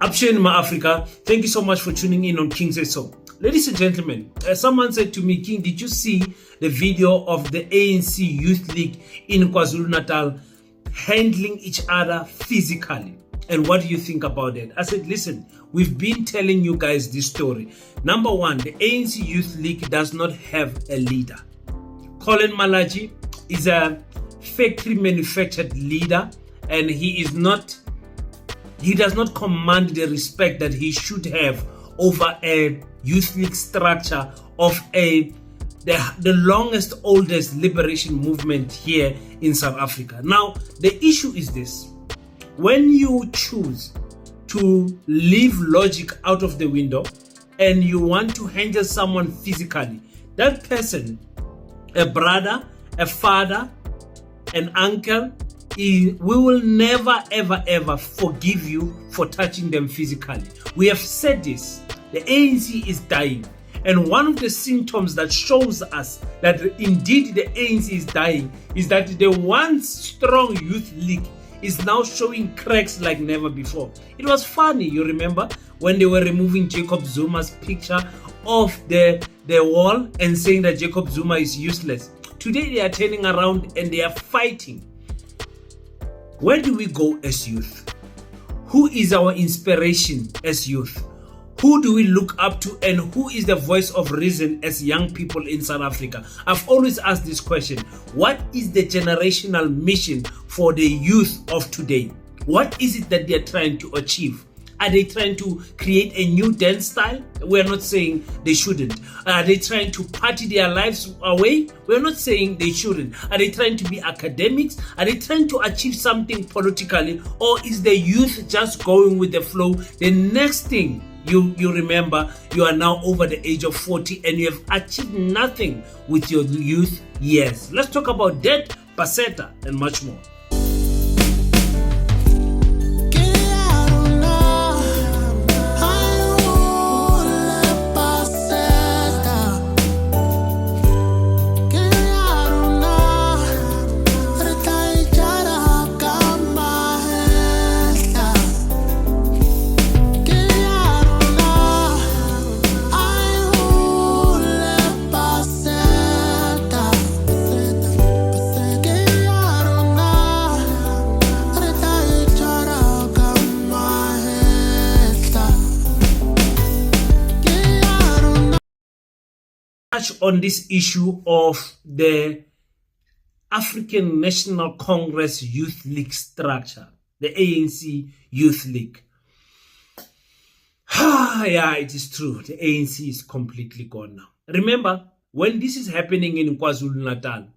Upshare Ma Africa, thank you so much for tuning in on King's So. Ladies and gentlemen, someone said to me, King, did you see the video of the ANC Youth League in KwaZulu-Natal handling each other physically? And what do you think about it? I said, listen, we've been telling you guys this story. Number one, the ANC Youth League does not have a leader. Collen Malatjie is a factory manufactured leader, and he does not command the respect that he should have over a youth league structure of the longest, oldest liberation movement here in South Africa. Now, the issue is this. When you choose to leave logic out of the window and you want to handle someone physically, that person, a brother, a father, an uncle, we will never ever forgive you for touching them physically. We have said this. The ANC is dying, and one of the symptoms that shows us that indeed the ANC is dying is that the once strong youth league is now showing cracks like never before. It was funny, you remember, when they were removing Jacob Zuma's picture off the wall and saying that Jacob Zuma is useless. Today they are turning around and they are fighting. Where do we go as youth? Who is our inspiration as youth? Who do we look up to, and who is the voice of reason as young people in South Africa? I've always asked this question. What is the generational mission for the youth of today? What is it that they're trying to achieve? Are they trying to create a new dance style? We're not saying they shouldn't. Are they trying to party their lives away? We're not saying they shouldn't. Are they trying to be academics? Are they trying to achieve something politically? Or is the youth just going with the flow? The next thing you remember, you are now over the age of 40 and you have achieved nothing with your youth years. Let's talk about debt, paseta, and much more. On this issue of the African National Congress Youth League structure, the ANC Youth League. Yeah, it is true. The ANC is completely gone now. Remember, when this is happening in KwaZulu-Natal,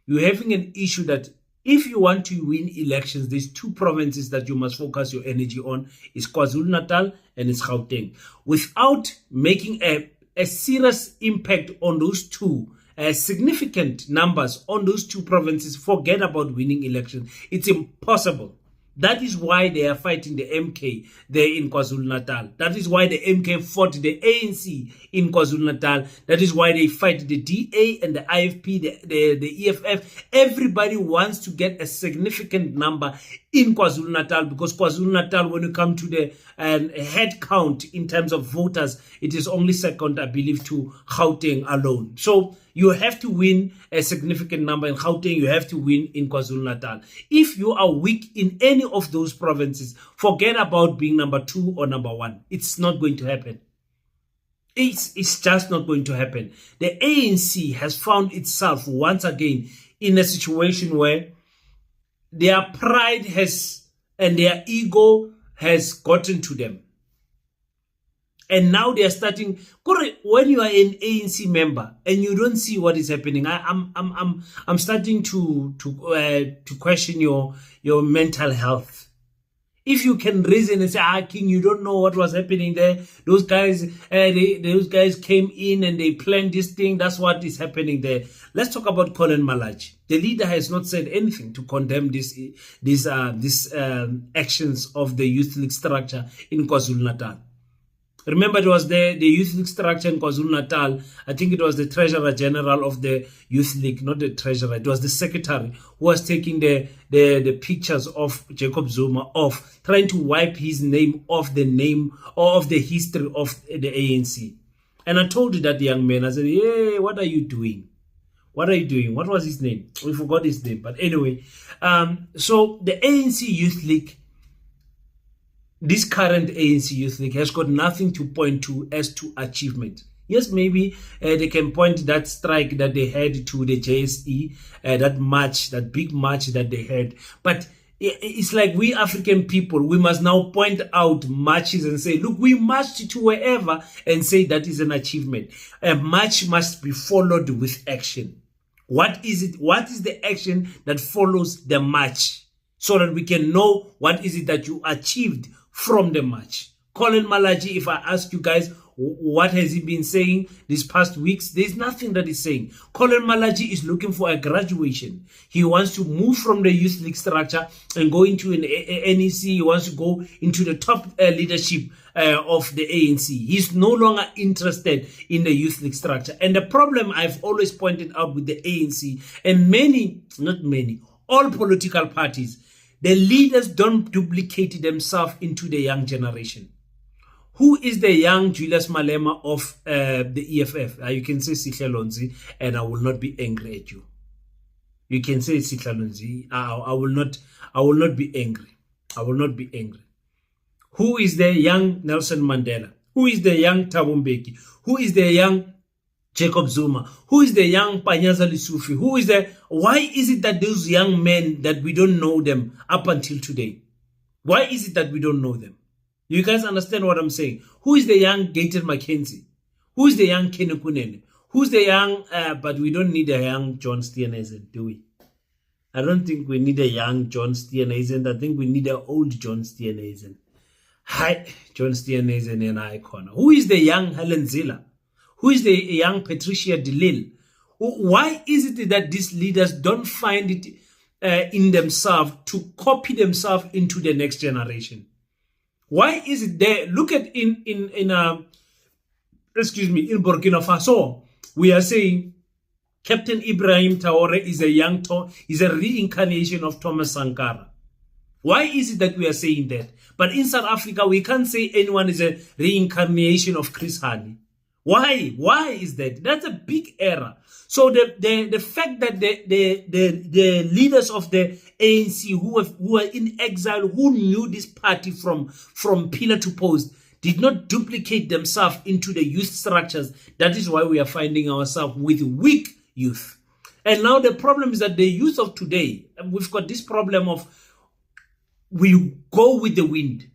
you're having an issue that if you want to win elections, there's two provinces that you must focus your energy on. It's KwaZulu-Natal and it's Gauteng. Without making a serious impact on those two, significant numbers on those two provinces, forget about winning elections. It's impossible. That is why they are fighting the MK there in KwaZulu-Natal. That is why the MK fought the ANC in KwaZulu-Natal. That is why they fight the DA and the IFP, the EFF. Everybody wants to get a significant number in KwaZulu-Natal, because KwaZulu-Natal, when you come to the head count in terms of voters, it is only second, I believe, to Gauteng alone. So you have to win a significant number in Gauteng. You have to win in KwaZulu-Natal. If you are weak in any of those provinces, forget about being number 2 or number 1. It's not going to happen. It's just not going to happen. The ANC has found itself once again in a situation where their pride and their ego has gotten to them. And now they are starting. When you are an ANC member and you don't see what is happening, I'm starting to question your mental health. If you can reason and say, King, you don't know what was happening there. Those guys came in and they planned this thing. That's what is happening there. Let's talk about Collen Malatjie. The leader has not said anything to condemn these actions of the youth league structure in KwaZulu-Natal. Remember, it was the Youth League structure in KwaZulu-Natal. I think it was the Treasurer General of the Youth League, not the Treasurer. It was the Secretary who was taking the pictures of Jacob Zuma off, trying to wipe his name off the name or of the history of the ANC. And I told that young man, I said, hey, what are you doing? What are you doing? What was his name? We forgot his name. But anyway, so the ANC Youth League, this current ANC Youth League, has got nothing to point to as to achievement. Yes, maybe they can point that strike that they had to the JSE, that march, that big march that they had. But it's like we African people, we must now point out marches and say, look, we marched to wherever, and say that is an achievement. A march must be followed with action. What is it? What is the action that follows the march, so that we can know what is it that you achieved from the march? Collen Malatjie, if I ask you guys, what has he been saying these past weeks? There's nothing that he's saying. Collen Malatjie is looking for a graduation. He wants to move from the Youth League structure and go into an NEC. He wants to go into the top leadership of the ANC. He's no longer interested in the Youth League structure. And the problem I've always pointed out with the ANC, and many, not many, all political parties, the leaders don't duplicate themselves into the young generation. Who is the young Julius Malema of the EFF? You can say Sihlelonzi, and I will not be angry at you. You can say Sihlelonzi. I will not be angry. I will not be angry. Who is the young Nelson Mandela? Who is the young Thabo Mbeki? Who is the young Jacob Zuma? Who is the young Panyaza Lesufi? Who is the? Why is it that those young men, that we don't know them up until today? Why is it that we don't know them? You guys understand what I'm saying? Who is the young Gator Mackenzie? Who is the young Kenny Kunene? Who's the young, but we don't need a young John Steenhuisen, do we? I don't think we need a young John Steenhuisen. I think we need an old John Steenhuisen. Hi, John Steenhuisen and icon. Who is the young Helen Ziller? Who is the young Patricia de Lille? Why is it that these leaders don't find it in themselves to copy themselves into the next generation? Why is it there? Look at in Burkina Faso, we are saying Captain Ibrahim Traore is a reincarnation of Thomas Sankara. Why is it that we are saying that? But in South Africa, we can't say anyone is a reincarnation of Chris Hani. Why? Why is that? That's a big error. So the fact that the leaders of the ANC who are in exile, who knew this party from pillar to post, did not duplicate themselves into the youth structures. That is why we are finding ourselves with weak youth. And now the problem is that the youth of today, we've got this problem of we go with the wind.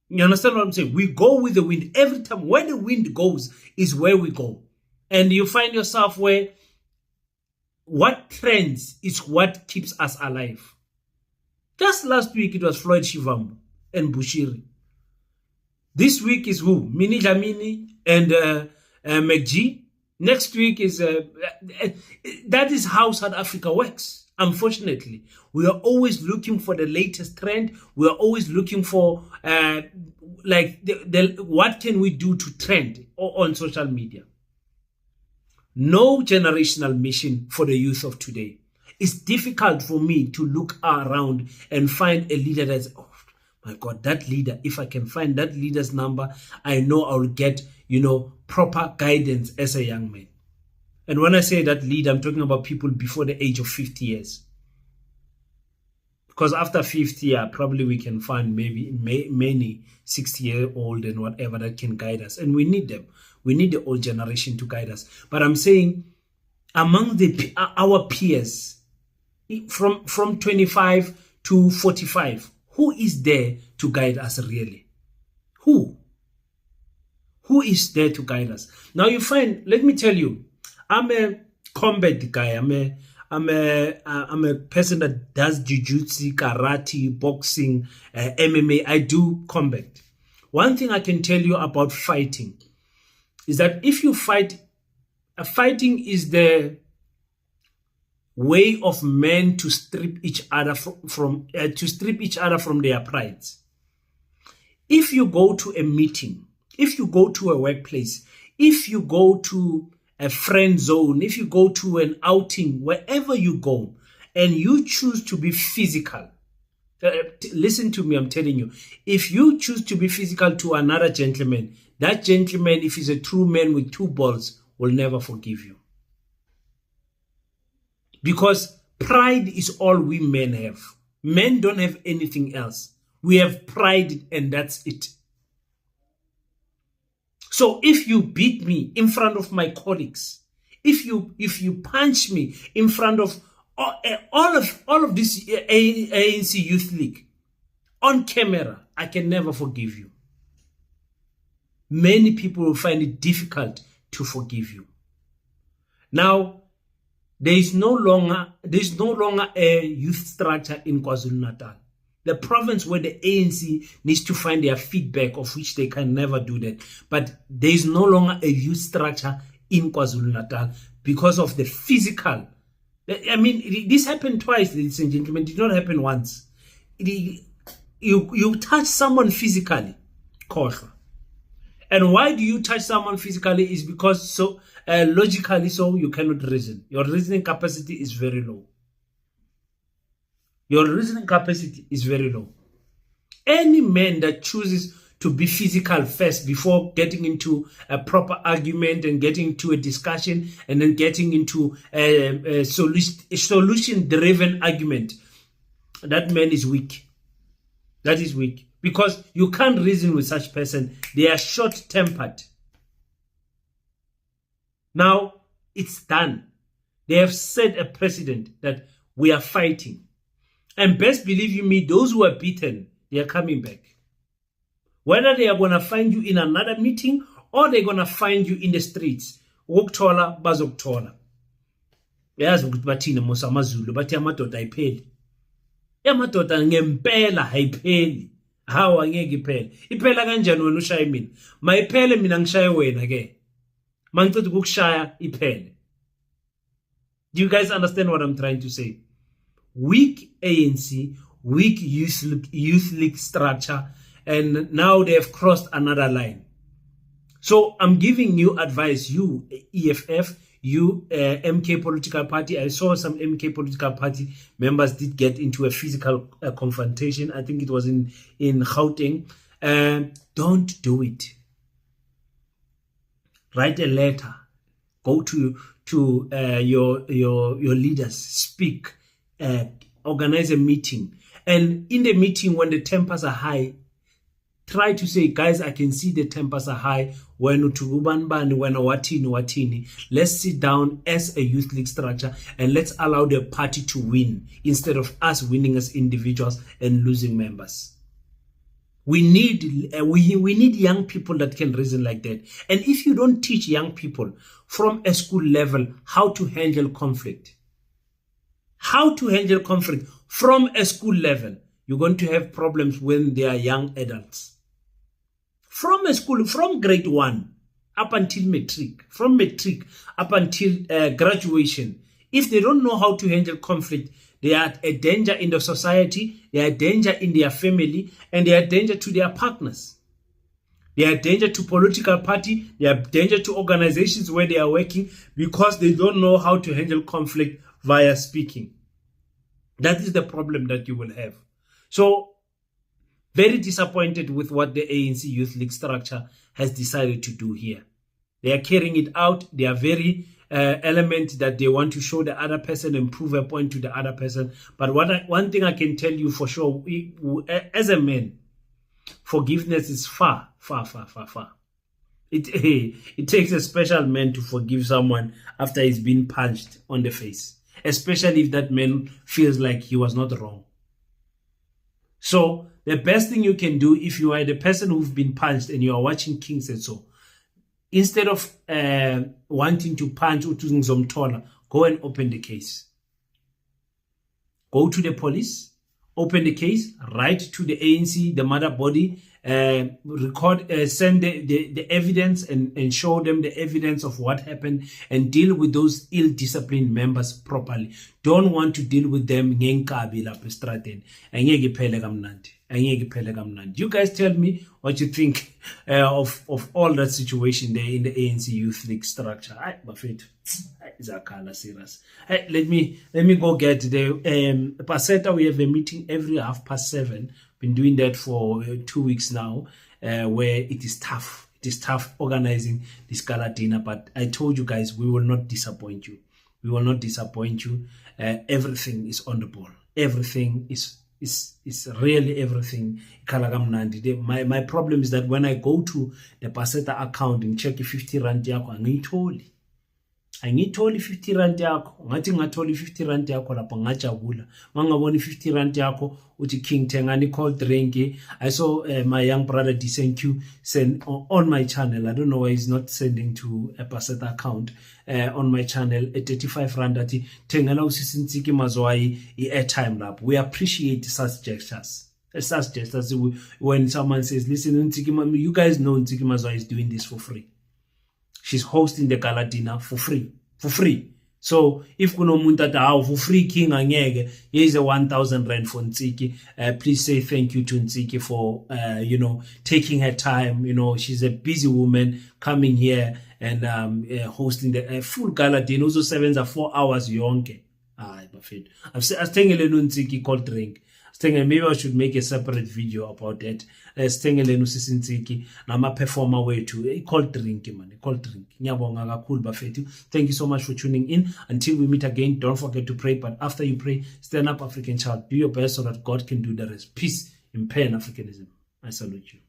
You understand what I'm saying? We go with the wind. Every time where the wind goes is where we go. And you find yourself where what trends is what keeps us alive. Just last week it was Floyd Shivambu and Bushiri. This week is who? Minnie Dlamini and McG. Next week is that is how South Africa works. Unfortunately, we are always looking for the latest trend. We are always looking for what can we do to trend on social media. No generational mission for the youth of today. It's difficult for me to look around and find a leader that's, oh my God, that leader. If I can find that leader's number, I know I will get, proper guidance as a young man. And when I say that leader, I'm talking about people before the age of 50 years. Because after 50, probably we can find maybe many 60-year-old and whatever that can guide us. And we need them. We need the old generation to guide us. But I'm saying among our peers, from 25 to 45, who is there to guide us really? Who? Who is there to guide us? Now you find, let me tell you, I'm a combat guy. I'm a person that does jiu-jitsu, karate, boxing, MMA. I do combat. One thing I can tell you about fighting is that if you fight, fighting is the way of men to strip each other from their prides. If you go to a meeting, if you go to a workplace, if you go to a friend zone, if you go to an outing, wherever you go, and you choose to be physical, listen to me, I'm telling you, if you choose to be physical to another gentleman, that gentleman, if he's a true man with two balls, will never forgive you. Because pride is all we men have. Men don't have anything else. We have pride, and that's it. So if you beat me in front of my colleagues, if you punch me in front of all of this ANC Youth League on camera, I can never forgive you. Many people will find it difficult to forgive you. Now, there is no longer a youth structure in KwaZulu-Natal. The province where the ANC needs to find their feedback, of which they can never do that. But there is no longer a youth structure in KwaZulu-Natal because of the physical. I mean, this happened twice, ladies and gentlemen. It did not happen once. You touch someone physically, khohlwa. And why do you touch someone physically? Is because logically you cannot reason. Your reasoning capacity is very low. Your reasoning capacity is very low. Any man that chooses to be physical first before getting into a proper argument and getting into a discussion and then getting into a solution-driven argument, that man is weak. That is weak. Because you can't reason with such person. They are short-tempered. Now, it's done. They have set a precedent that we are fighting. And best believe you me, those who are beaten, they are coming back. Whether they are going to find you in another meeting or they're going to find you in the streets. Ukuthola bazokuthola. Yazi ukuthi bathina Musa amaZulu bathi amadoda ayipheli. Amadoda ngempela hayipheli. Hawu angeke iphele. Iphela kanjani wena ushaya mina? Mayiphele mina ngishaye wena ke. Mangicela ukukushaya iphele. Do you guys understand what I'm trying to say? Weak ANC, weak youth league structure, and now they have crossed another line. So I'm giving you advice, you EFF, you MK political party. I saw some MK political party members did get into a physical confrontation. I think it was in Gauteng. Don't do it. Write a letter. Go to your leaders. Speak. Organize a meeting, and in the meeting when the tempers are high, try to say, guys, I can see the tempers are high. When watini, let's sit down as a youth league structure and let's allow the party to win instead of us winning as individuals and losing members. We need young people that can reason like that. And if you don't teach young people from a school level how to handle conflict, from a school level, you're going to have problems when they are young adults. From a school, from grade 1 up until matric, from matric up until graduation, if they don't know how to handle conflict, they are a danger in the society, they are a danger in their family, and they are a danger to their partners. They are a danger to political party, they are a danger to organizations where they are working because they don't know how to handle conflict via speaking. That is the problem that you will have. So, very disappointed with what the ANC Youth League structure has decided to do here. They are carrying it out. They are very element that they want to show the other person and prove a point to the other person. But one thing I can tell you for sure, as a man, forgiveness is far. It takes a special man to forgive someone after he's been punched on the face, especially if that man feels like he was not wrong. So the best thing you can do if you are the person who've been punched and you are watching Kings and so, instead of wanting to punch uThuli Zomthola, go and open the case. Go to the police, open the case, write to the ANC, the mother body, record, send the evidence and show them the evidence of what happened and deal with those ill-disciplined members properly. Don't want to deal with them ngenkabi lapha estradeni. Angeke iphele kamnandi. You guys tell me what you think of all that situation there in the ANC Youth League structure. Serious. Let me go get the Paseta. We have a meeting every 7:30. Been doing that for 2 weeks now, where it is tough. It is tough organizing this gala dinner, but I told you guys we will not disappoint you. We will not disappoint you. Everything is on the ball. Everything is really everything. My problem is that when I go to the Paseta account and check 50 rand yako, angiyitholi 50 rand yakho, ngathi ngatholi 50 rand yakho lapho ngajabula. Mangaboni 50 rand yakho uthi King Tengani cold drink. I saw my young brother DSNQ send on my channel. I don't know why he's not sending to a Paseta account on my channel at 35 rand ati Tengala usisi Ntsiki Mazwai airtime lap. We appreciate such gestures. Such gestures when someone says, listen, Ntsiki, you guys know Ntsiki Mazwai is doing this for free. She's hosting the gala dinner for free. So if kuno muntu for free King angeke, here's a 1,000 rand for Ntsiki. Please say thank you to Ntsiki for taking her time. She's a busy woman coming here and hosting the full gala dinner. Also 4 hours yonke. I'm saying Ntsiki cold drink. Maybe I should make a separate video about that. Nama performer way to cold drink, man. Cold drink. Thank you so much for tuning in. Until we meet again, don't forget to pray. But after you pray, stand up, African child. Do your best so that God can do the rest. Peace in Pan-Africanism. I salute you.